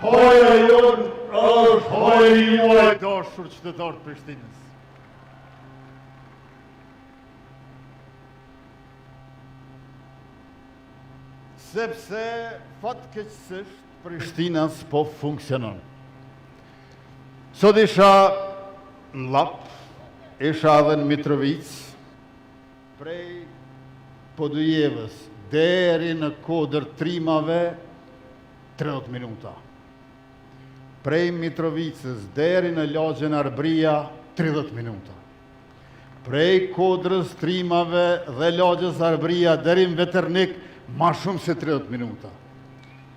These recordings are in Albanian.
Hoja jonë është hoja juaj dashur qytetarë të Prishtinës. Sepse fatkeqësisht Prishtina s'po funksionon. Sot isha në Lap, isha edhe në Mitrovic, prej Podujevës deri në Kodër Trimave 30 minuta. Prej Mitrovicës deri në Lagjen Arbria 30 minuta. Prej Kodrës Trimave dhe Lagjes Arbria deri në Veternik ma shumë se 30 minuta.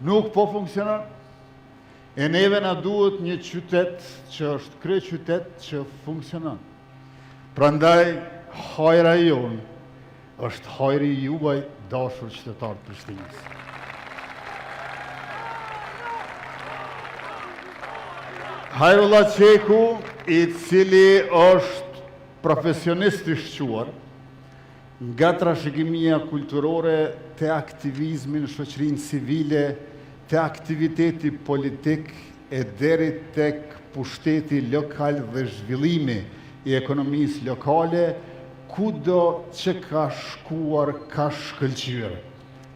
Nuk po funksionon. E neve na duhet një qytet që është krye qytet që funksionon. Prandaj hajra jonë është hajri juaj dashur qytetarë të Prishtinës. Hajrullah Qeku, i cili është profesionist i shquar, nga trashëgimia kulturore të aktivizmi në shoqërinë civile, të aktiviteti politik e deri tek pushteti lokal dhe zhvillimi i ekonomisë lokale, kudo që ka shkuar ka shkëlqyer.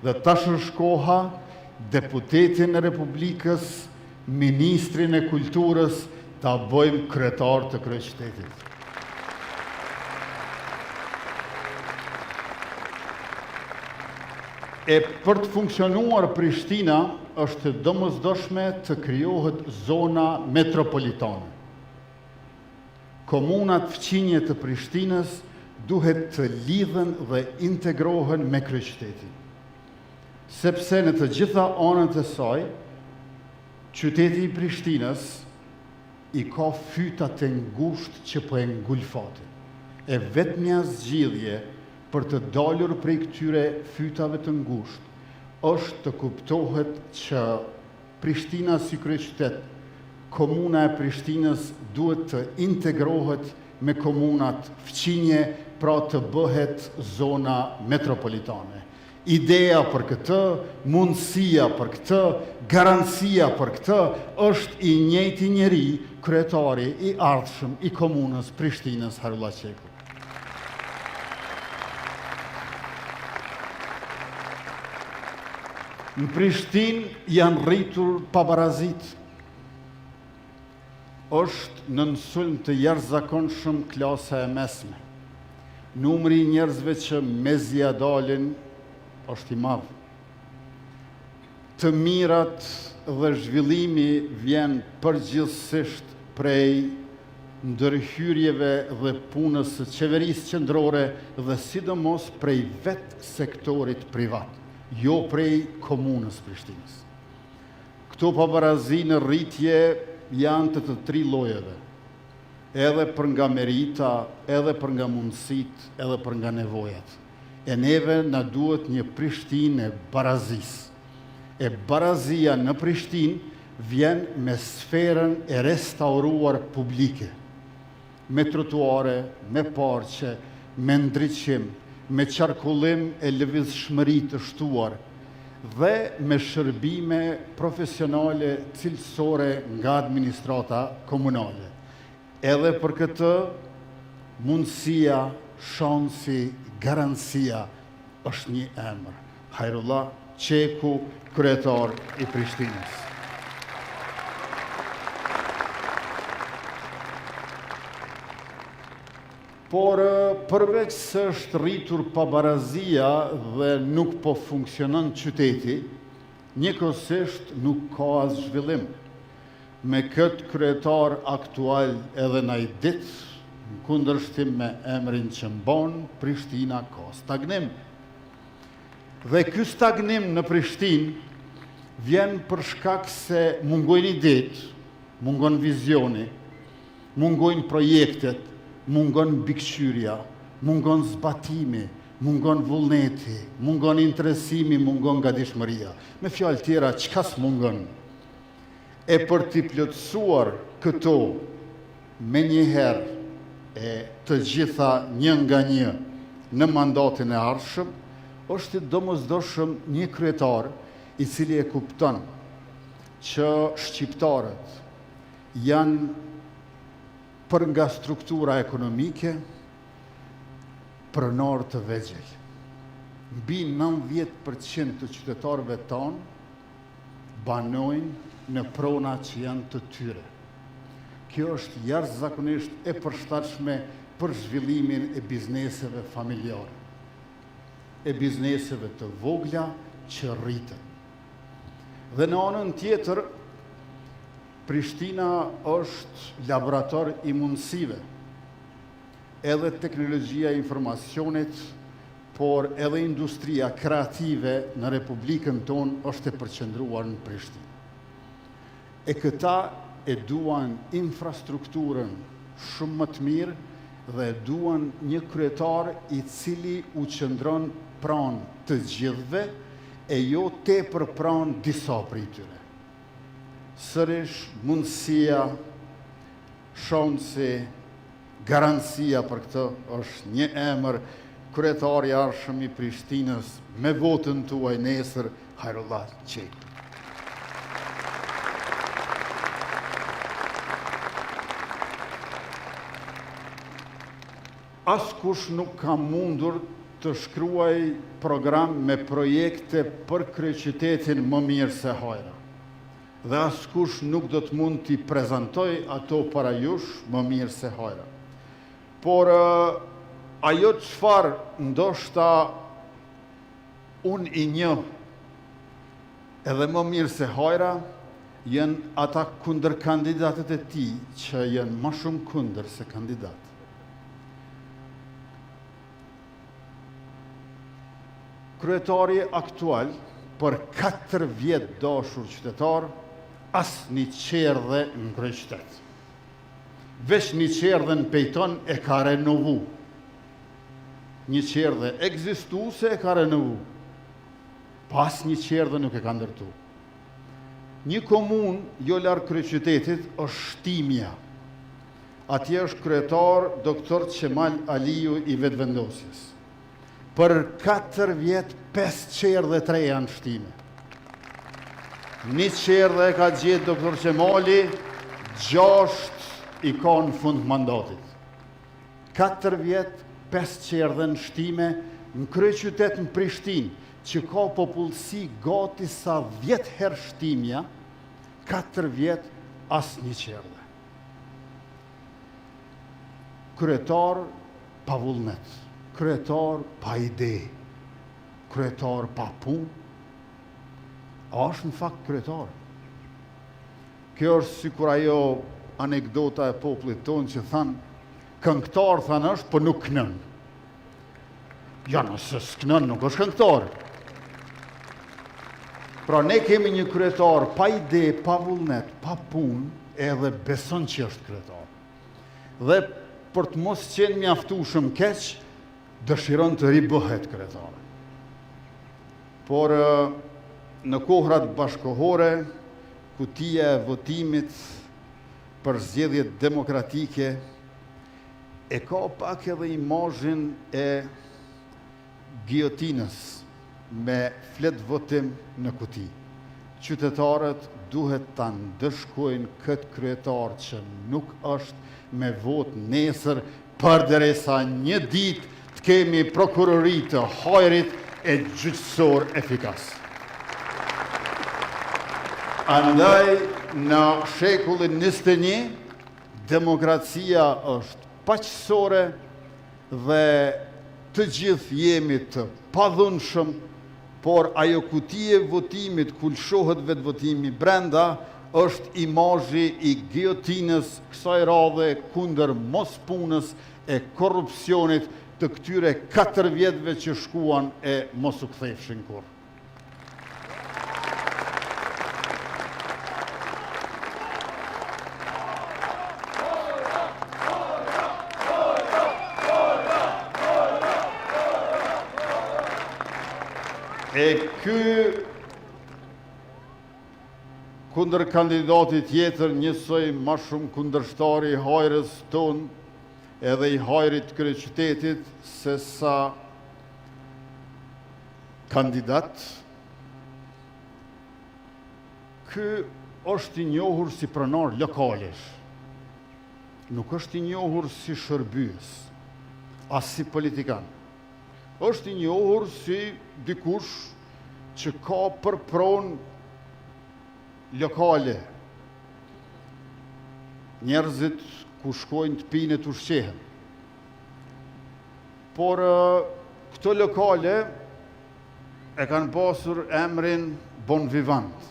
Dhe tash është koha deputetin e Republikës, ministrin e kulturës, ta bëjmë kryetar të kryeqytetit. E për të funksionuar Prishtina, është domosdoshme të krijohet zona metropolitane. Komunat fqinje të Prishtinës duhet të lidhen dhe integrohen me kryeqytetin. Sepse në të gjitha anët e saj, qyteti i Prishtinës i ka fyta të ngushtë që po e ngulfate. E vetmja zgjidhje për të dalur prej këtyre fytave të ngushtë është të kuptohet që Prishtina si kryeqytet, komuna e Prishtinës duhet të integrohet me komunat fqinje, pra të bëhet zona metropolitane. Ideja për këtë, mundësia për këtë, garancia për këtë, është i njëjti njeri, kryetari i ardhshëm i komunës Prishtinës, Hajrullah Qeku. Në Prishtinë janë rritur pabarazit. Është në sulm të jashtëzakonshëm klasa e mesme. Numri i njerëzve që mezja dalin është i madh. Të mirat dhe zhvillimi vjen përgjithsisht prej ndërhyrjeve dhe punës së qeverisë qendrore dhe sidomos prej vetë sektorit privat, jo prej komunës Prishtinës. Këto pabarazi në rritje janë të tri llojeve, edhe për nga merita, edhe për nga mundësit, edhe për nga nevojat. E neve na duhet një Prishtinë e barazisë. E barazia në Prishtinë vjen me sferën e restauruar publike, me trotuare, me parqe, me ndriçim, me qarkullim e lëvizshmëri të shtuar dhe me shërbime profesionale cilësore nga administrata komunale. Edhe për këtë, mundësia, shansi, garancia është një emër. Hajrullah Qeku, kryetar i Prishtinës. Por përveç se është rritur pabarazia dhe nuk po funksionon qyteti, njëkohësisht nuk ka as zhvillim. Me këtë kryetar aktual edhe në i ditë, në kundërshtim me emrin që mban, Prishtina ka stagnim. Dhe ky stagnim në Prishtinë vjen për shkak se mungojnë idetë, mungon vizioni, mungojnë projektet, mungon bikqyrja, mungon zbatimi, mungon vullneti, mungon interesimi, mungon gatishmëria. Me fjalë tjera, çka s'mungon? e për t'i plotësuar këto me njëherë e të gjitha një nga një në mandatin e ardhshëm, është domosdoshëm një kryetar i cili e kupton që shqiptarët janë për nga struktura ekonomike pronar të vegjël. Mbi 90% të qytetarëve tonë banojnë në prona që janë të tyre. Kjo është jashtëzakonisht e përshtatshme për zhvillimin e bizneseve familjare, e bizneseve të vogla që rriten. Dhe në anën tjetër, Prishtina është laborator i mundësive, edhe teknologjia e informacionit, por edhe industria kreative në Republikën tonë është e përqendruar në Prishtinë. E këta e duan infrastrukturën shumë më të mirë dhe duan një kryetar i cili u qëndron pranë të gjithëve e jo tepër pranë disa prej tyre. Sërish mundësia, shansi, garancia për këtë është një emër, kryetari i ardhshëm i Prishtinës me votën tuaj nesër, Hajrullah Qepi. Askush nuk ka mundur të shkruaj program me projekte për kryeqytetin më mirë se Hajra. Dhe askush nuk do të mund t'i prezantoj ato para jush më mirë se Hajra. Por ajo çfarë ndoshta unë i njoh edhe më mirë se Hajra, janë ata kundër kandidatët e tij që janë më shumë kundër se kandidat. Kryetari aktual për 4 vjet dashur qytetar, as një qerdhe në kryeqytet. Veç një qerdhe në Pejton e ka renovu. Një qerdhe ekzistuese e ka renovu. Pas një qerdhe nuk e ka ndërtu. Një komunë jo larg kryeqytetit është Shtimja. Atje është kryetar Dr. Qemal Aliu i vetëvendosjes. Për 4 vjet 5 qerdhe 3 janë Shtime. Një qerdhe ka gjetë Dr. Qemali, 6 i ka në fund mandatit. 4 vjet 5 qerdhe në Shtime, në kryeqytet në Prishtinë, që ka popullsi gati sa 10 herë Shtimja, 4 vjet as një qerdhe. Kryetar pa vullnet, kryetar pa ide, kryetar pa punë, është në fakt kryetar. Kjo është sikur ajo anekdota e popullit tonë që thanë, këngëtar thanë është, por nuk kënën. Ja, nëse s'kënën, nuk është këngëtar. Pra ne kemi një kryetar pa ide, pa vullnet, pa punë, edhe beson që është kryetar. Dhe për të mos qenë mjaftueshëm keq, dëshiron të ribëhet kryetar. Por në kohrat bashkohore, kutia e votimit për zgjedhjet demokratike e ka pak edhe imazhin e giotinës me flet votim në kuti. Qytetarët duhet ta ndëshkojnë këtë kryetar që nuk është me vot nesër, përderisa një ditë të kemi prokurori të Hajrit e gjyqësor efikas. Andaj, në shekullin 21, demokracia është paqësore dhe të gjithë jemi të padhunshëm, por ajo kuti e votimit, ku lshohet vetë votimi brenda, është imazhi i giotinës kësaj radhe kundër mos punës e korrupsionit të këtyre 4 vjetëve që shkuan e mos u kthefshin kurrë. kundër kandidatit tjetër njësoj ma shumë kundërshtari i hajrës tonë edhe i hajrit kryeqytetit se sa kandidat. Ky është i njohur si pronar lokalesh, nuk është i njohur si shërbyes, as si politikan. Është i njohur si dikush që ka përpron lokale. Njerëzit ku shkojnë të pinë të ushqehen. Por këto lokale e kanë pasur emrin Bon Vivant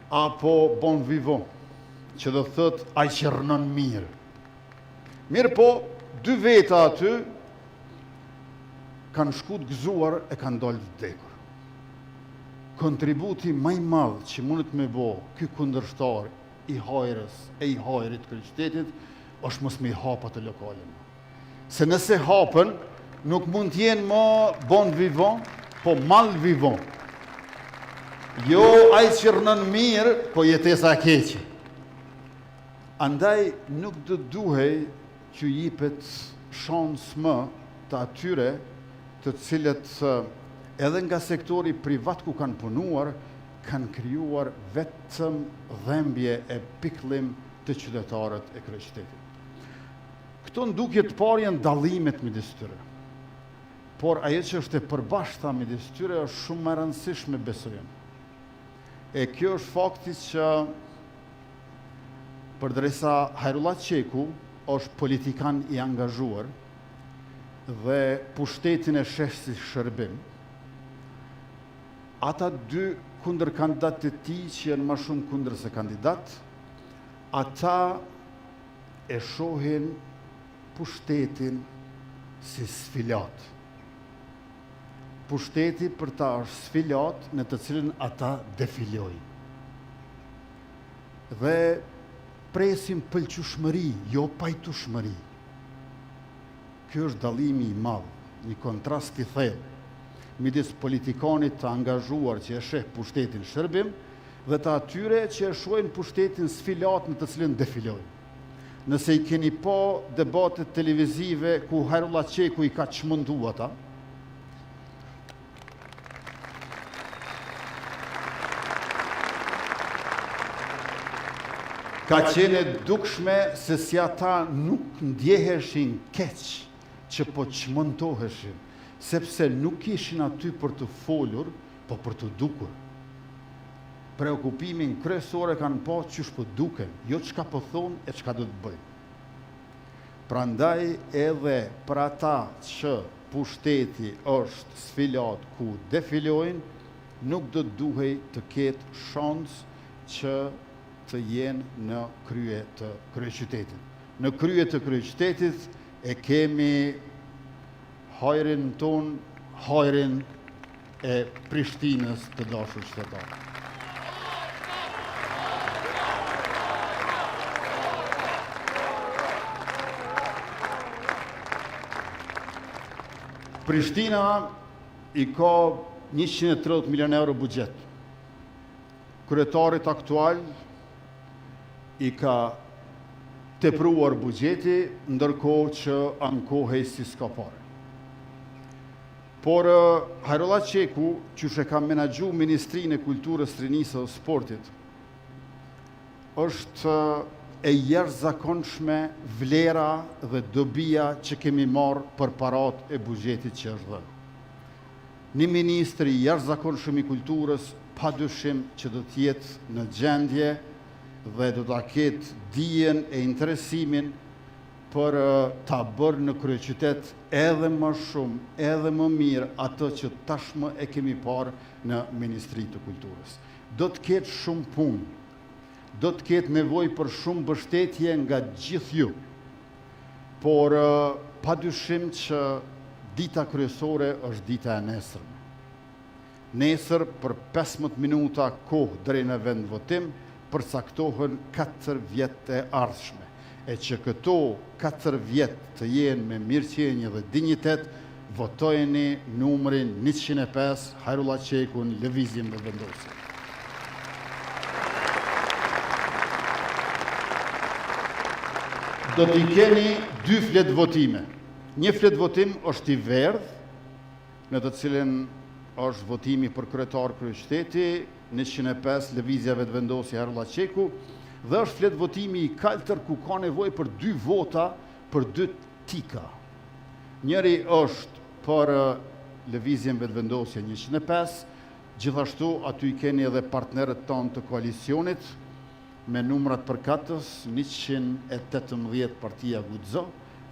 apo Bon Vivant, që do thot ai që rënon mirë. Mirë po, 2 veta aty kanë shku të gëzuar e kanë dalë të vdekur. Kontributi më i madh që mundet me bë ky kundërshtar i hajrës e i hajrit kryeqytetit është mos me i hap ato lokale. Se nëse hapen, nuk mund të jenë më bon vivant, po mal vivant. Jo ai që rënon mirë, po jetesa e keqe. Andaj nuk do duhej që jipet shans më të atyre të cilët edhe nga sektori privat ku kanë punuar, kanë krijuar vetëm dhembje e pikëllim të qytetarët e kryeqytetit. Këto ndukje të parë janë dallimet midis tyre. Por ajo që është e përbashkëta midis tyre është shumë më e rëndësishme, besojmë. E kjo është fakti që përdresa Hajrullah Qeku është politikan i angazhuar dhe pushtetin e sheh si shërbim, ata 2 kundër kandidatë të tij që janë më shumë kundër se kandidat, ata e shohin pushtetin si sfilat. Pushteti për ta është sfilat në të cilën ata defilojnë. Dhe presim pëlqyeshmëri, jo pajtueshmëri. Ky është dallimi i madh, një kontrast i thellë midis politikanit të angazhuar që e sheh pushtetin shërbim dhe të atyre që e shohin pushtetin sfilat në të cilën defilojnë. Nëse i keni pa debatet televizive ku Hajrullah Qeku i ka çmendu ata, ka qenë dukshme se si ata nuk ndjeheshin keq që po çmentoheshin, sepse nuk ishin aty për të folur, po për të dukur. Preokupimin kryesor e kanë pa çysh po duken, jo çka po thonë e çka do të bëjnë. Prandaj edhe për ata që pushteti është sfilat ku defilojnë, nuk do të duhej të ketë shans që të jenë në krye të kryeqytetit. Në krye të kryeqytetit e kemi hajrin ton, hajrin e Prishtinës të dashur qytetarë. Prishtina i ka 130 milion euro buxhet. Kryetarit aktual i ka tepruar buxheti, ndërkohë që ankohej si s'ka parë. Por Hajrullah Qeku, që e ka menaxhu Ministrinë e Kulturës, Rinisë dhe Sportit, është e jashtëzakonshme vlera dhe dobia që kemi marrë për parat e buxhetit që është dhënë. Një ministri i jashtëzakonshëm i kulturës padyshim që do të jetë në gjendje dhe do ta ketë dijen e interesimin për ta bërë në kryeqytet edhe më shumë, edhe më mirë atë që tashmë e kemi parë në Ministrinë të Kulturës. Do të ketë shumë punë, do të ketë nevojë për shumë mbështetje nga gjithë ju, por padyshim që dita kryesore është dita e nesërme. Nesër për 15 minuta kohë deri në vendvotim përcaktohen 4 vjet e ardhshme, e që këto 4 vjet të jenë me mirëqenie dhe dinjitet, votojeni numrin 105 Hajrullah Qekun, lëvizjen dhe vendosjen. do t'i keni 2 fletë votime. Një fletë votim është i verdh, në të cilin është votimi për kryetar kryeqyteti, 105 lëvizjave të vendosje Harulla Qeku, dhe është fletë votimi i kaltër ku ka nevojë për 2 vota për 2 tika. Njëri është për lëvizjen vetëvendosje 105, gjithashtu aty i keni edhe partnerët tonë të koalicionit, me numrat përkatës 118 partia Guxo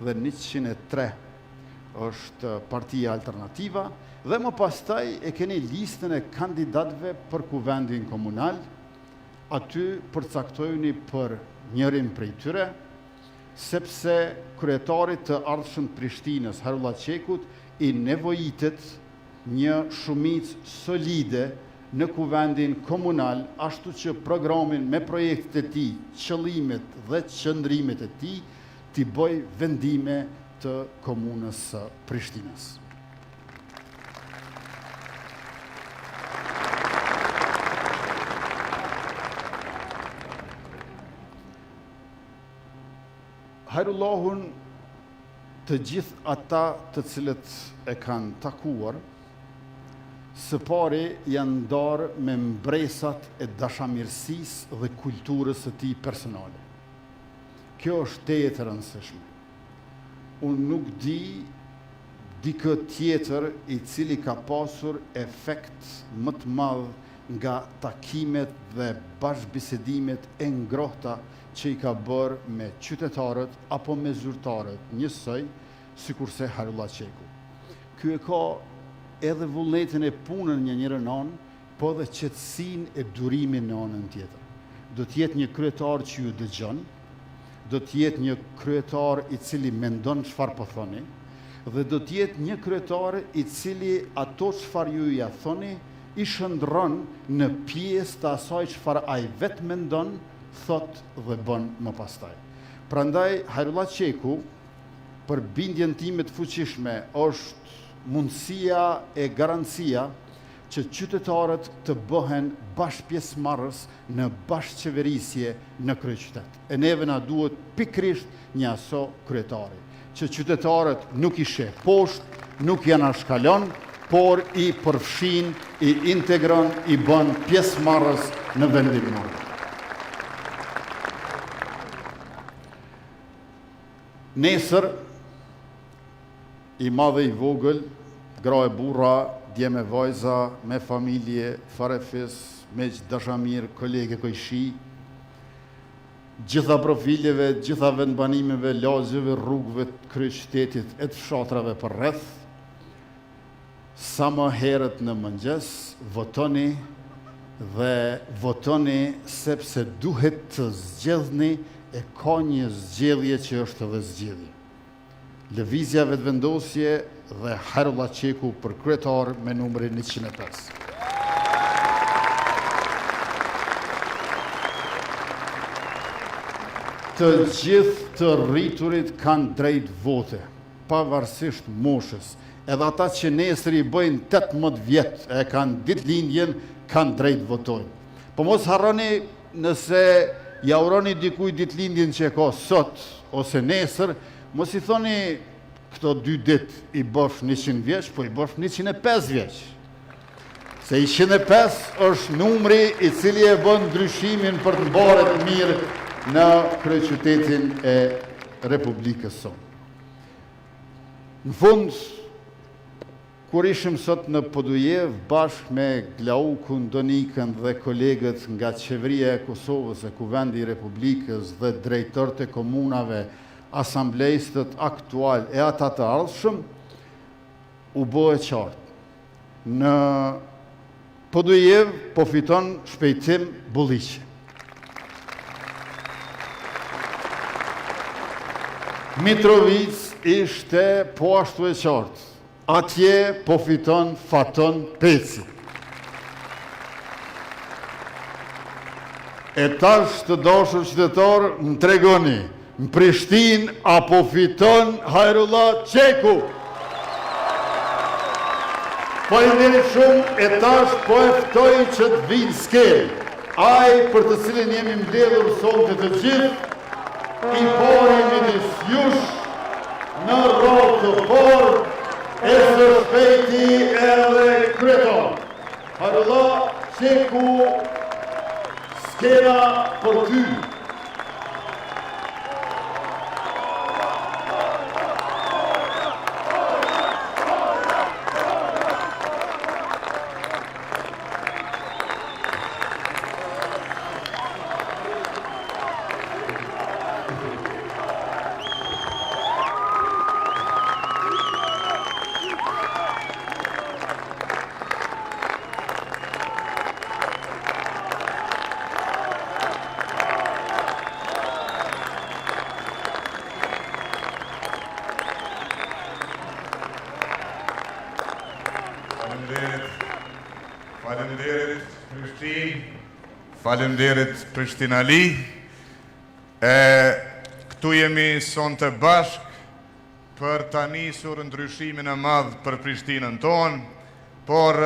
dhe 103 është partia Alternativa, dhe më pastaj e keni listën e kandidatëve për kuvendin komunal, aty përcaktojuni për njërin prej tyre, sepse kryetarit të ardhshëm të Prishtinës, Harulla Qekut, i nevojitet një shumicë solide në kuvendin komunal, ashtu që programin me projektet e tij, qëllimet dhe qëndrimet e tij, t'i bëj vendime të komunës së Prishtinës. Hajrullahun të gjithë ata të cilët e kanë takuar, së pari janë ndarë me mbresat e dashamirësisë dhe kulturës së tij personale. Kjo është teje e rëndësishme. Unë nuk di dikë tjetër i cili ka pasur efekt më të madh nga takimet dhe bashkëbisedimet e ngrohta që i ka bërë me qytetarët apo me zyrtarët njësoj, sikurse Harulla Qeku. Ky e ka edhe vullnetin e punën një njërën anë, po dhe qetësinë e durimin në anën tjetër. Do t'jetë një kryetar që ju dëgjon, do t'jetë një kryetar i cili mendon çfarë po thoni, dhe do t'jetë një kryetar i cili ato çfarë ju ja thoni, i shndron në pjesë të asaj çfarë ai vetë mendon, thot dhe bën më pastaj. Prandaj Harulla Qeku, për bindjen time të fuqishme, është mundësia e garancia që qytetarët të bëhen bashkëpjesëmarrës në bashkëqeverisje në kryeqytet. E neve na duhet pikërisht një aso kryetari, që qytetarët nuk i sheh poshtë, nuk janë ashkalon, por i përfshin, i integron, i bën pjesëmarrës në vendimmarrje. Nesër, i madhe i vogël, gra e burra, dje me vajza, me familje, farefis, me dashamir, kolege kojshi, gjitha profiljeve, gjitha vendbanimeve, lagjeve, rrugëve të kryeqytetit e të fshatrave për rreth, sa më herët në mëngjes, votoni dhe votoni sepse duhet të zgjedhni, e ka një zgjedhje që është edhe zgjedhje. Lëvizja vetëvendosje dhe Harulla Qeku për kryetar me numrin 105. Të gjithë të rriturit kanë drejt vote, pavarësisht moshës. Edhe ata që nesër i bëjnë 18 vjet e kanë ditëlindjen, kanë drejt votojnë. Po mos harroni nëse ja uroni dikuj ditëlindjen që e ka sot ose nesër, mos i thoni këto 2 ditë i bësh 100 vjeç, po i bësh 105 vjeç. Se 105 është numri i cili e bën ndryshimin për të mbaret mirë në kryeqytetin e Republikës sonë. Në fund, kur ishim sot në Podujev bashkë me Glaukun, Donikën dhe kolegët nga qeveria e Kosovës e Kuvendi i Republikës dhe drejtorët e komunave, asamblejstët aktual e ata të ardhshëm, u bë e qartë. Në Podujev po fiton shpejtim Bulliqi. Mitrovic ishte po ashtu e qartë. Atje po fiton Faton Peci. E tash të dashur qytetar, më tregoni, në Prishtinë apo fiton Harulla Qeku? Faleminderit shumë, e tash po e ftoj që të vinë skel. Ai për të cilin jemi mbledhur sonte të gjithë, I pari midis jush në rol të por e së shpejti edhe kryetar. Harullah Qeku, skena për ty. Faleminderit Prishtina Li. Këtu jemi son të bashk për ta nisur ndryshimin e madh për Prishtinën tonë, por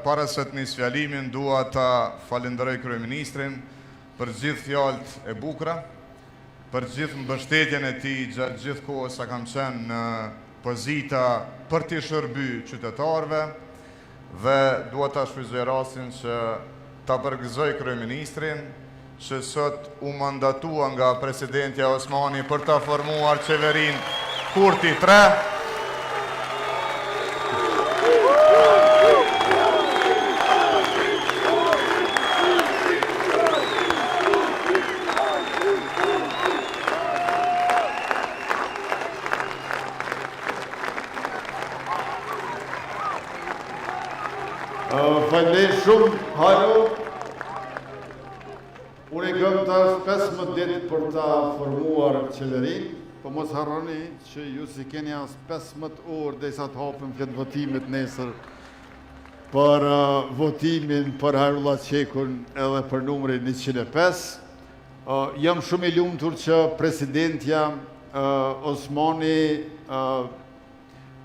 para se të nis fjalimin dua ta falenderoj kryeministrin për gjithë fjalët e bukura, për gjithë mbështetjen e tij gjatë gjithë kohës sa kam qenë në pozita për të shërbyer qytetarëve dhe dua ta shfrytëzoj rastin që ta përgëzoj kryeministrin që sot u mandatua nga presidentja Osmani për ta formuar qeverinë Kurti 3. Faleminderit shumë, Haro. Unë e kam tash 15 ditë për ta formuar qeverinë, po mos harroni që ju si keni as 15 orë derisa të hapim flet votimit nesër për votimin për Harullah Qekun edhe për numrin 105. Jam shumë i lumtur që presidentja Osmani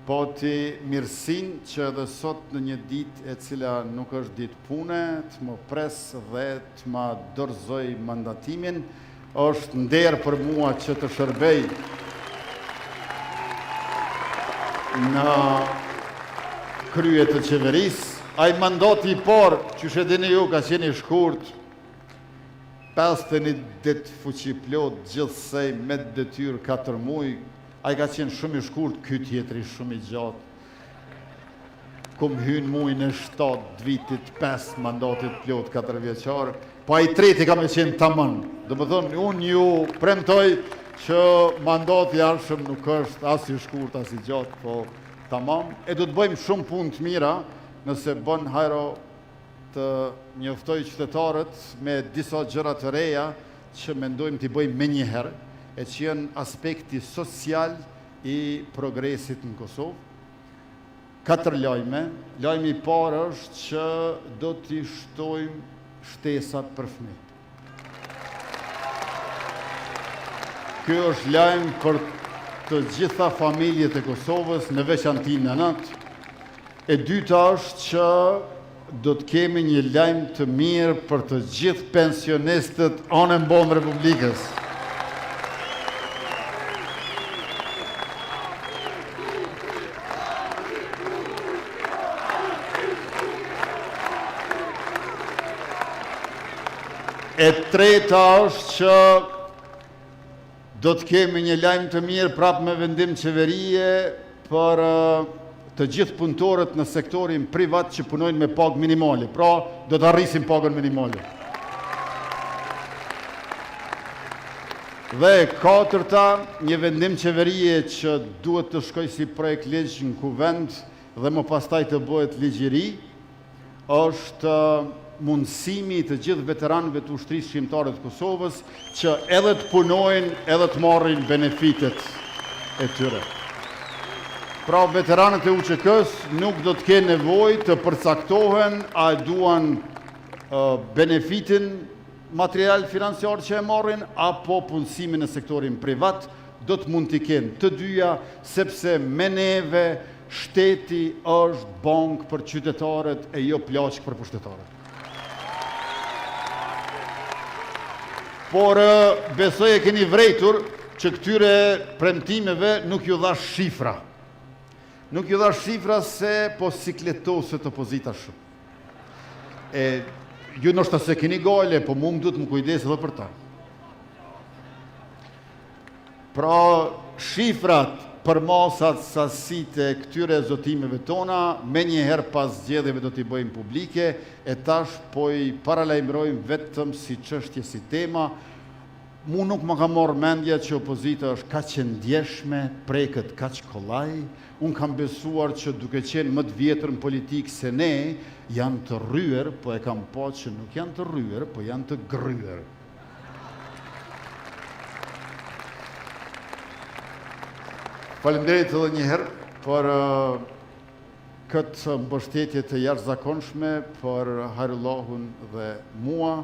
pati mirësin që edhe sot në një ditë e cila nuk është ditë pune, të më pres dhe të më dorëzoj mandatimin, është nder për mua që të shërbej në krye të qeverisë. Ai mandati i parë, që shedini ju, ka qenë i shkurt, 51 ditë fuqi plot, gjithsej me detyrë 4 muaj. Ai ka qenë shumë i shkurt, ky tjetri shumë i gjatë. Kum hyn muajin e 7 vitit 5 mandatit plot 4 vjeçar, po ai treti ka më qenë tamam. Domethënë unë ju premtoj që mandati i ardhshëm nuk është as i shkurt as i gjatë, po tamam. E do të bëjmë shumë punë të mira nëse bën Hajro të njoftoj qytetarët me disa gjëra të reja që mendojmë t'i bëjmë menjëherë, e që janë aspekti social i progresit në Kosovë. 4 lajme. Lajmi i parë është që do t'i shtojmë shtesat për fëmijë. Ky është lajm për të gjitha familjet e Kosovës, në veçanti nënat. E dyta është që do të kemi një lajm të mirë për të gjithë pensionistët anë mbonë Republikës. E treta është që do të kemi një lajm të mirë prapë me vendim qeverie për të gjithë punëtorët në sektorin privat që punojnë me pagë minimale. Pra, do të arrisim pagën minimale. Dhe katërta, një vendim qeverie që duhet të shkoj si projekt ligj në kuvend dhe më pastaj të bëhet ligj i ri, është mundësimi të gjithë veteranëve të ushtrisë shqiptare të Kosovës që edhe të punojnë, edhe të marrin benefitet e tyre. Pra, veteranët e UÇK-s nuk do të kenë nevojë të përcaktohen a duan benefitin material financiar që e marrin apo punësimin në sektorin privat, do të mund t'i kenë të dyja, sepse me neve shteti është bankë për qytetarët e jo plaçk për pushtetarët. Por besoj e keni vrejtur që këtyre premtimeve nuk ju dha shifra. Nuk ju dha shifra se po sikletosët opozita shumë. Ju nështë se keni gale, po mu më du të më kujdes edhe për ta. Pra, shifrat për masat sasit e këtyre zotimeve tona, me njëherë pas zgjedhjeve do t'i bëjmë publike, e tash po i paralajmërojmë vetëm si çështje, si tema. Mu nuk më ka morë mendja që opozita është kaq e ndjeshme, preket kaq kollaj. Unë kam besuar që duke qenë më të vjetër në politikë se ne, janë të rryer, po e kam pa që nuk janë të rryer, po janë të gryer. Faleminderit edhe njëherë për këtë mbështetje të jashtëzakonshme për Hajrullahun dhe mua,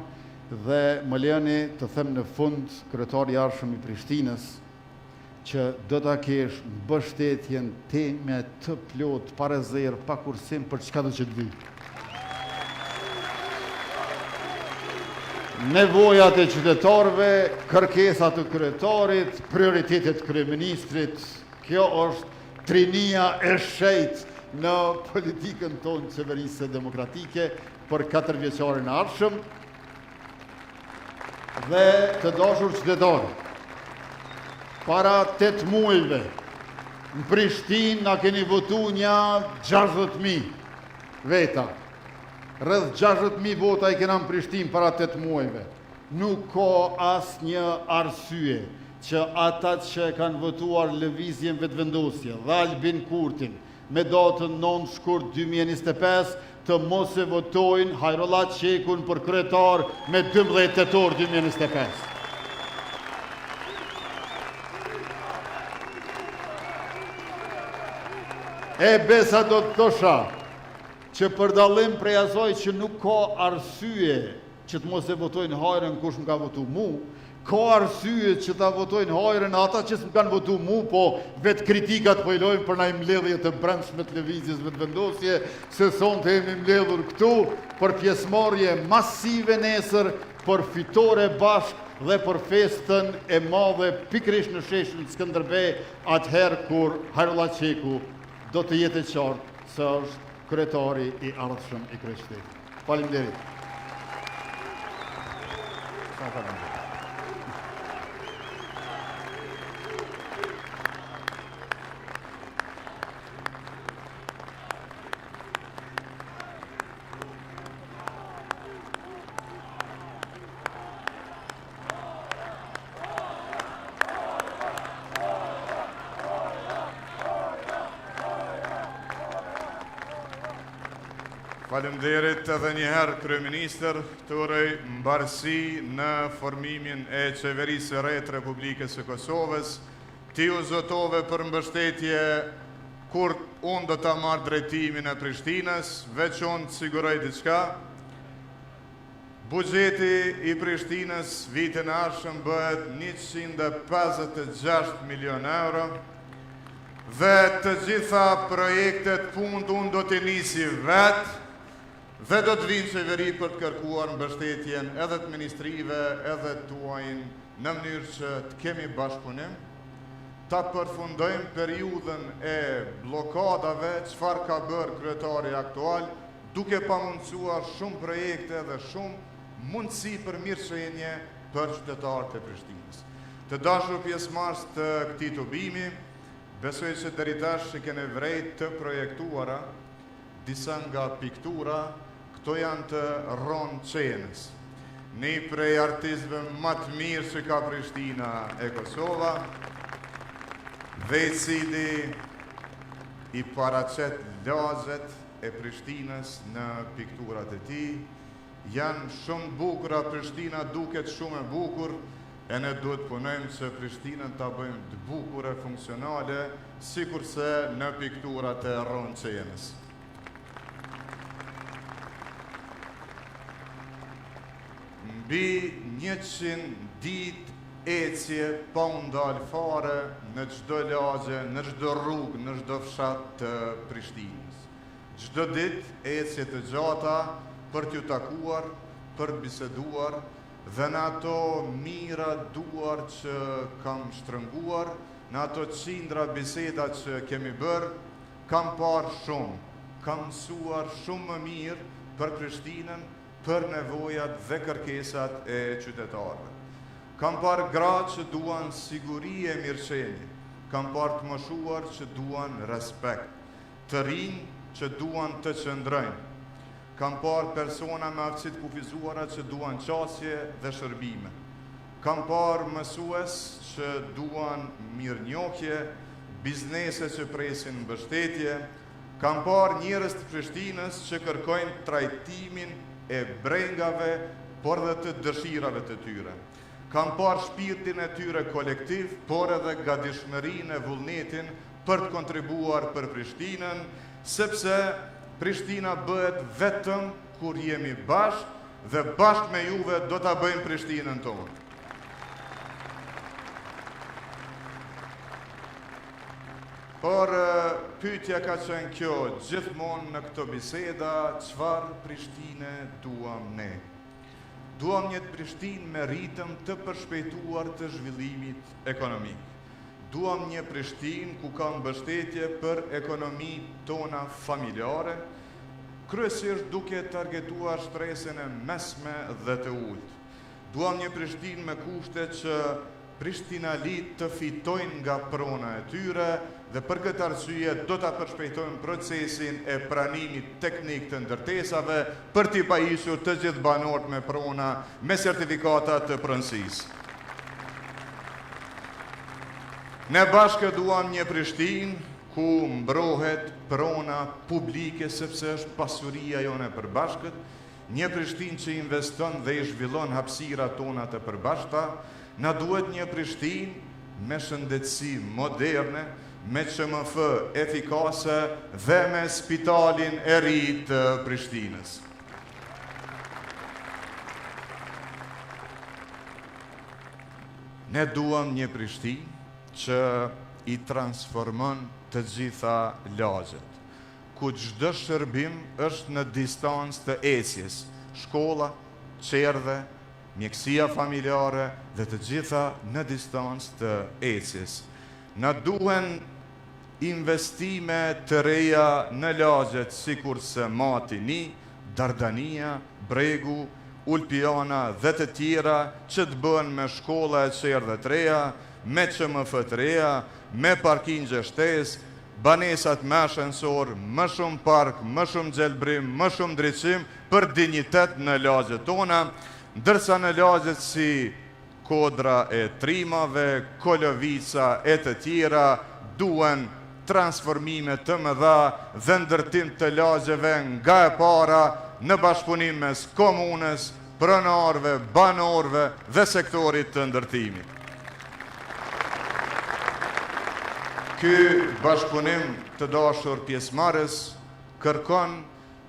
dhe më lejoni të them në fund kryetari i ardhshëm i Prishtinës që do ta kesh mbështetjen time të plot, pa rezervë, pa kursim për çka do që të vi. Nevojat e qytetarëve, kërkesat të kryetarit, prioritetet e kryeministrit, kjo është trinia e shejtë në politikën tonë qeverisë demokratike për 4 vjeçarin e ardhshëm. Dhe të dashur qytetarë, para 8 muajve në Prishtinë na keni votu një 60.000 veta. Rreth 60.000 vota i kena në Prishtinë para 8 muajve. Nuk ka asnjë arsye që ata që kanë votuar lëvizjen vetëvendosje dhe Albin Kurtin me datën 9 shkurt 2025 të mos e votojnë Hajrullah Qekun për kryetar me 12 tetor 2025. E besa do të thosha që për dallim prej asaj që nuk ka arsye që të mos e votojnë Hajrën kush më ka votu mu, ka arsye që ta votojnë Hajrën ata që s'm kanë votu mu, po vetë kritikat po i lojnë për na mbledhje të brendshme të lëvizjes vetëvendosje, se sonte jemi mbledhur këtu për pjesëmarrje masive nesër, për fitore bashkë dhe për festën e madhe pikërisht në sheshin Skënderbej, atëherë kur Hajrullah Qeku do të jetë e qartë se është kryetari i ardhshëm i kryeqytetit. Faleminderit. Faleminderit edhe njëherë kryeministër, të uroj mbarësi në formimin e qeverisë së re të Republikës së Kosovës. Ti u zotove për mbështetje kur unë do ta marr drejtimin e Prishtinës, veç unë të siguroj diçka. Buxheti i Prishtinës vitin e ardhshëm bëhet 156 milion euro dhe të gjitha projektet punë unë do të nisi vetë. Dhe do të vinë qeveri për të kërkuar mbështetjen edhe të ministrive, edhe tuajnë në mënyrë që të kemi bashkëpunim, ta përfundojmë periudhën e blokadave, çfarë ka bërë kryetari aktual, duke pamundsuar shumë projekte dhe shumë mundësi për mirëqenie për qytetarët e Prishtinës. Të dashur pjesëmarrës të këtij tubimi, besoj se deri tash keni vrejt të projektuara disa nga piktura. Këto janë të Ron Qenës, një prej artistëve më të mirë që ka Prishtina e Kosova, dhe i cili i paraqet lagjet e Prishtinës në pikturat e tij. Janë shumë bukura, Prishtina duket shumë e bukur, e ne duhet punojmë që Prishtinën ta bëjmë të bukur e funksionale, sikurse në pikturat e Ron Qenës. Mbi 100 ditë ecje pa u ndalë fare në çdo lagje, në çdo rrugë, në çdo fshat të Prishtinës. Çdo ditë ecje të gjata për t'ju takuar, për të biseduar dhe në ato mira duar që kam shtrënguar, në ato qindra biseda që kemi bërë, kam parë shumë, kam mësuar shumë më mirë për Prishtinën, për nevojat dhe kërkesat e qytetarëve. Kam parë gra që duan siguri e mirëqenie, kam parë të moshuar që duan respekt, të rinj që duan të qëndrojnë, kam parë persona me aftësitë kufizuara që duan qasje dhe shërbime, kam parë mësues që duan mirënjohje, biznese që presin mbështetje, kam parë njerëz të Prishtinës që kërkojnë trajtimin e brengave, por dhe të dëshirave të tyre. Kam parë shpirtin e tyre kolektiv, por edhe gatishmërinë e vullnetin për të kontribuar për Prishtinën, sepse Prishtina bëhet vetëm kur jemi bashkë dhe bashkë me juve do ta bëjmë Prishtinën tonë. Por pyetja ka qenë kjo, gjithmonë në këto biseda, çfarë Prishtine duam ne? Duam një Prishtinë me ritëm të përshpejtuar të zhvillimit ekonomik. Duam një Prishtinë ku ka mbështetje për ekonominë tona familjare, kryesisht duke targetuar shtresën e mesme dhe të ulët. Duam një Prishtinë me kushte që prishtinalit të fitojnë nga prona e tyre dhe për këtë arsye do ta përshpejtojmë procesin e pranimit teknik të ndërtesave për t'i pajisur të gjithë banorët me prona me sertifikata të pronësisë. Ne bashkë duam një Prishtinë ku mbrohet prona publike sepse është pasuria jone e përbashkët, një Prishtinë që investon dhe i zhvillon hapësirat tona të përbashkëta. Na duhet një Prishtinë me shëndetësi moderne, me QMF efikase dhe me spitalin e ri të Prishtinës. Ne duam një Prishtinë që i transformon të gjitha lagjet, ku çdo shërbim është në distancë të ecjes, shkolla, qerdhe, mjekësia familjare dhe të gjitha në distancë të ecjes. Na duhen investime të reja në lagjet sikur se Matini, Dardania, Bregu, Ulpiana dhe të tjera që të bën me shkolla e qerdhe të reja, me QMF të reja, me parkingje shtesë, banesat më ashensor, më shumë park, më shumë gjelbrim, më shumë drejtësim për dinjitet në lagjet tona, ndërsa në lagjet si Kodra e Trimave, Kolovica e të tjera duen transformime të mëdha dhe ndërtim të lagjeve nga e para në bashkëpunim mes komunës, pronarëve, banorëve dhe sektorit të ndërtimit. Ky bashkëpunim të dashur pjesëmarrës kërkon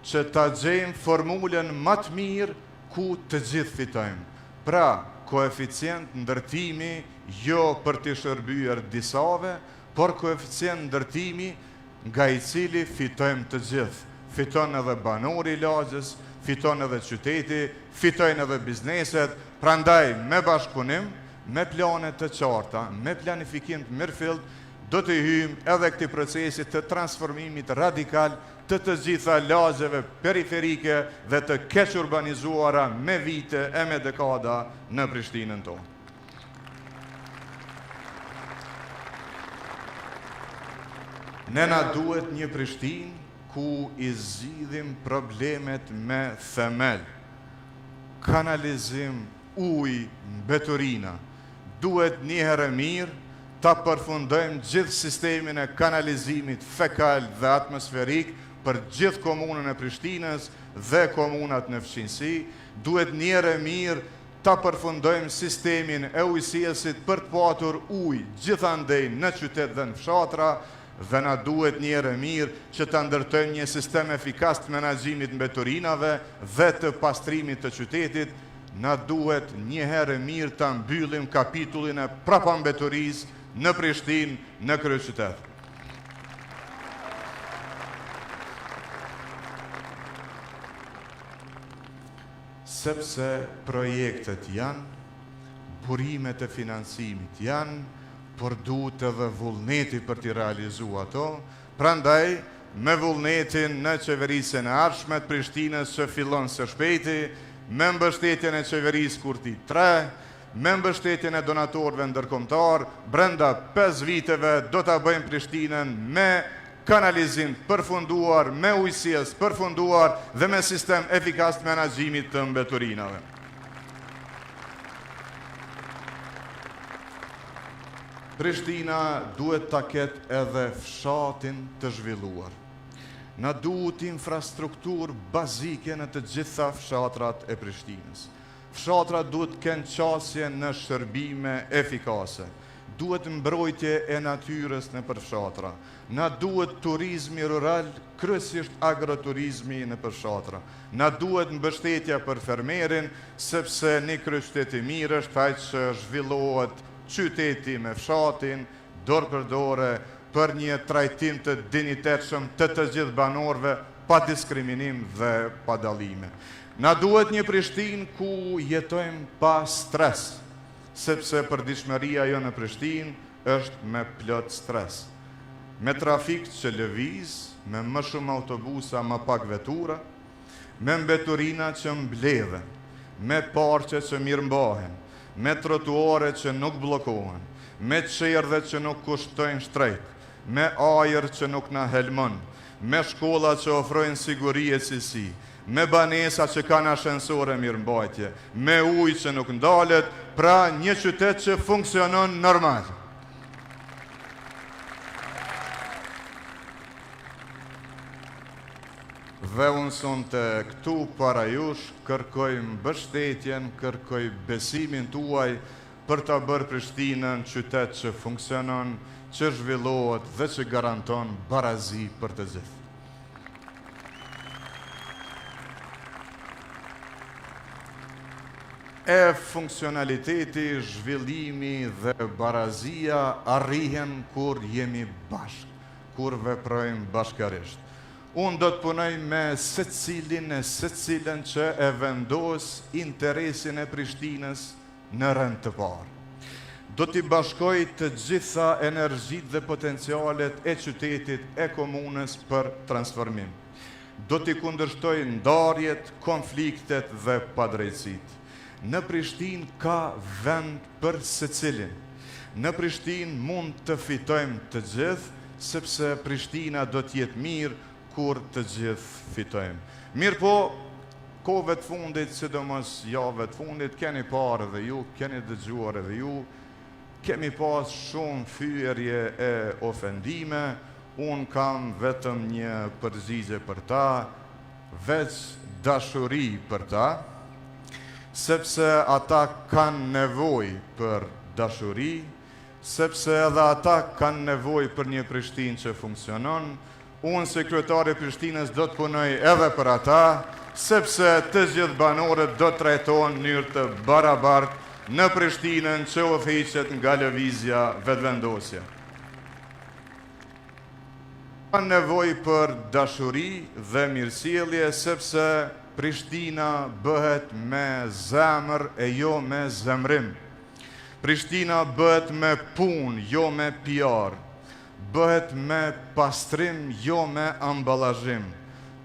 që ta gjejmë formulën më të mirë ku të gjithë fitojmë. Pra, koeficient ndërtimi jo për të shërbyer disave, por koeficient ndërtimi nga i cili fitojmë të gjithë. Fiton edhe banori i lagjës, fiton edhe qyteti, fitojnë edhe bizneset, prandaj me bashkëpunim, me plane të qarta, me planifikim të mirëfillt, do të hyjmë edhe këtij procesi të transformimit radikal të gjitha lagjeve periferike dhe të keq urbanizuara me vite e me dekada në Prishtinën tonë. Ne na duhet një Prishtinë ku i zgjidhim problemet me themel, kanalizim, ujë, mbeturina. Duhet një herë mirë ta përfundojmë gjithë sistemin e kanalizimit fekal dhe atmosferik për gjithë komunën e Prishtinës dhe komunat në fqinjësi. Duhet një herë mirë ta përfundojmë sistemin e ujësiesit për të patur ujë gjithandej në qytet dhe në fshatra, dhe na duhet një herë mirë që ta ndërtojmë një sistem efikas të menaxhimit mbeturinave dhe të pastrimit të qytetit. Na duhet një herë mirë ta mbyllim kapitullin e prapambeturisë në Prishtinë, në kryeqytet. sepse projektet janë, burimet e financimit janë, por duhet edhe vullneti për t'i realizu ato. Prandaj, me vullnetin në qeverisën e ardhshme të Prishtinës që fillon së shpejti, me mbështetjen e qeverisë Kurti 3, me mbështetjen e donatorëve ndërkombëtar, brenda 5 viteve do ta bëjmë Prishtinën me kanalizim përfunduar, me ujësies përfunduar dhe me sistem efikas të menaxhimit të mbeturinave. Prishtina duhet ta ketë edhe fshatin të zhvilluar. Na duhet infrastrukturë bazike në të gjitha fshatrat e Prishtinës. Fshatrat duhet kenë qasje në shërbime efikase. Duhet mbrojtje e natyrës në për fshatra. Na duhet turizmi rural, kryesisht agroturizmi në për fshatra. Na duhet mbështetja për fermerin, sepse një kryeqytet i mirë është ai që zhvillohet qyteti me fshatin, dorë për dore, për një trajtim të dinjitetshëm të gjithë banorëve, pa diskriminim dhe pa dallime. Na duhet një Prishtinë ku jetojmë pa stres, sepse përditshmëria jo në Prishtinë është me plot stres. Me trafik që lëviz, me më shumë autobusa, më pak vetura, me mbeturina që mbledhen, me parqe që mirëmbahen, me trotuare që nuk blokohen, me qerdhe që nuk kushtojnë shtrejt, me ajër që nuk na helmon, me shkolla që ofrojnë siguri e cilësi, me banesa që kanë ashensore mirëmbajtje, me ujë që nuk ndalet, pra një qytet që funksionon normal. Dhe unë sonte këtu para jush, kërkoj mbështetjen, kërkoj besimin tuaj për ta bërë Prishtinën qytet që funksionon, që zhvillohet dhe që garanton barazi për të gjithë. E funksionaliteti, zhvillimi dhe barazia arrihen kur jemi bashkë, kur veprojmë bashkërisht. Unë do të punoj me secilin e secilën që e vendos interesin e Prishtinës në rend të parë. Do t'i bashkoj të gjitha energjit dhe potencialet e qytetit, e komunës për transformim. Do t'i kundërshtoj ndarjet, konfliktet dhe padrejtësit. Në Prishtinë ka vend për secilin. Në Prishtinë mund të fitojmë të gjithë, sepse Prishtina do t'jetë mirë kur të gjithë fitojmë. Mirë po, kohëve të fundit, sidomos javëve të fundit, keni parë edhe ju, keni dëgjuar edhe ju, kemi pas shumë fyerje e ofendime, unë kam vetëm një përgjigje për ta, veç dashuri për ta, sepse ata kanë nevojë për dashuri, sepse edhe ata kanë nevojë për një Prishtinë që funksionon. Unë, sekretari i Prishtinës, do të punoj edhe për ata, sepse të gjithë banorët do të trajtohen në mënyrë të barabartë në Prishtinën që udhëhiqet nga lëvizja vetëvendosje. Ka nevojë për dashuri dhe mirësjellje, sepse Prishtina bëhet me zemër e jo me zemrim. Prishtina bëhet me punë, jo me PR. Bëhet me pastrim, jo me ambalazhim.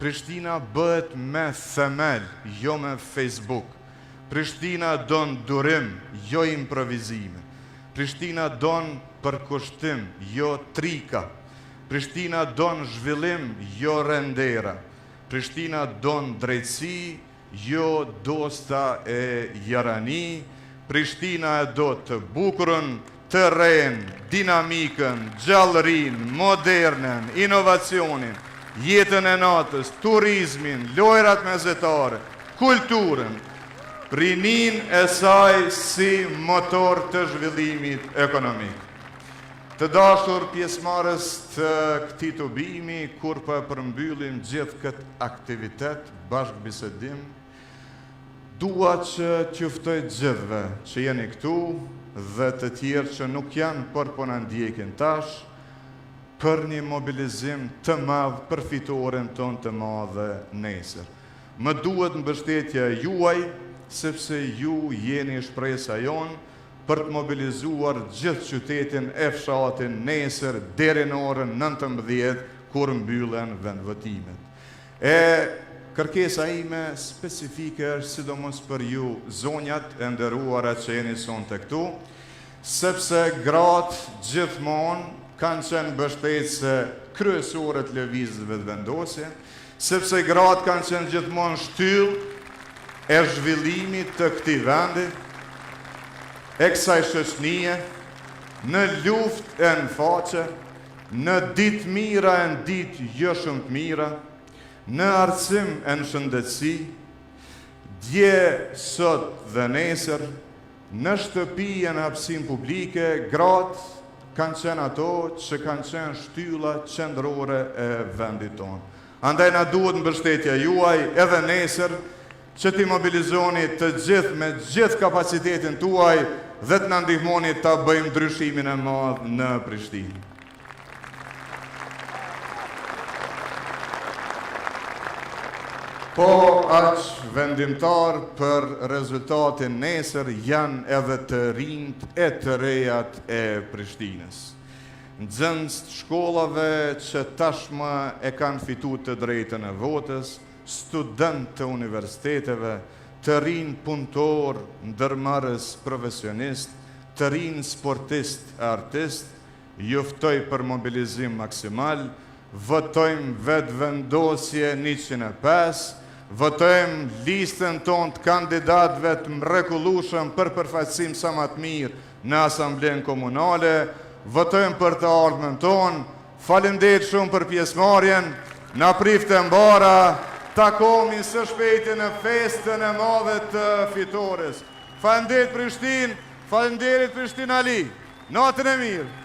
Prishtina bëhet me themel, jo me Facebook. Prishtina don durim, jo improvizime. Prishtina don përkushtim, jo trika. Prishtina don zhvillim, jo rendera. Prishtina don drejtësi, jo dosta e jarani. Prishtina e do të bukurën, të rejnë, dinamikën, gjallërin, modernën, inovacionin, jetën e natës, turizmin, lojrat mezetare, kulturën, rinin e saj si motor të zhvillimit ekonomik. Të dashur pjesëmarrës të këtij tubimi, kur po përmbyllim gjithë këtë aktivitet, bashkëbisedim, dua që t'ju ftoj gjithëve që jeni këtu dhe të tjerë që nuk janë, por po na ndjekin tash, për një mobilizim të madh për fitoren tonë të madhe nesër. Më duhet mbështetja juaj, sepse ju jeni shpresa jonë për të mobilizuar gjithë qytetin e fshatin nesër deri në orën 19 kur mbyllen vendvotimet. Kërkesa ime specifike është sidomos për ju zonjat e nderuara që jeni sonte këtu, sepse gratë gjithmonë kanë qenë mbështetëse kryesore të lëvizjeve të vendosje, sepse gratë kanë qenë gjithmonë shtyllë e zhvillimit të këtij vendi, e kësaj shoqënie, në luftë e në faqe, në ditë mira e në ditë jo shumë të mira, në arsim e në shëndetësi, dje, sot dhe nesër, në shtëpi e në hapësim publike, gratë kanë qenë ato që kanë qenë shtylla qendrore e vendit tonë. Andaj na duhet mbështetja juaj edhe nesër që ti mobilizoni të gjithë me gjithë kapacitetin tuaj dhe të na ndihmoni ta bëjmë ndryshimin e madh në Prishtinë. Po aq vendimtar për rezultatin nesër janë edhe të rinjt e të rejat e Prishtinës. Nxënës të shkollave që tashmë e kanë fitu të drejtën e votës, student të universiteteve, të rinj punëtor, ndërmarrës profesionist, të rinj sportist e artist, juftoj për mobilizim maksimal, votojmë vetë vendosje 105, votojmë listën tonë të kandidatëve të mrekullueshëm për përfaqësim sa më të mirë në Asamblenë Komunale, votojmë për të ardhmen tonë, faleminderit shumë për pjesëmarrjen, na prifte mbara, takohemi së shpejti në festën e madhe të fitores. Faleminderit Prishtinë, faleminderit Prishtinë Ali, natën e mirë.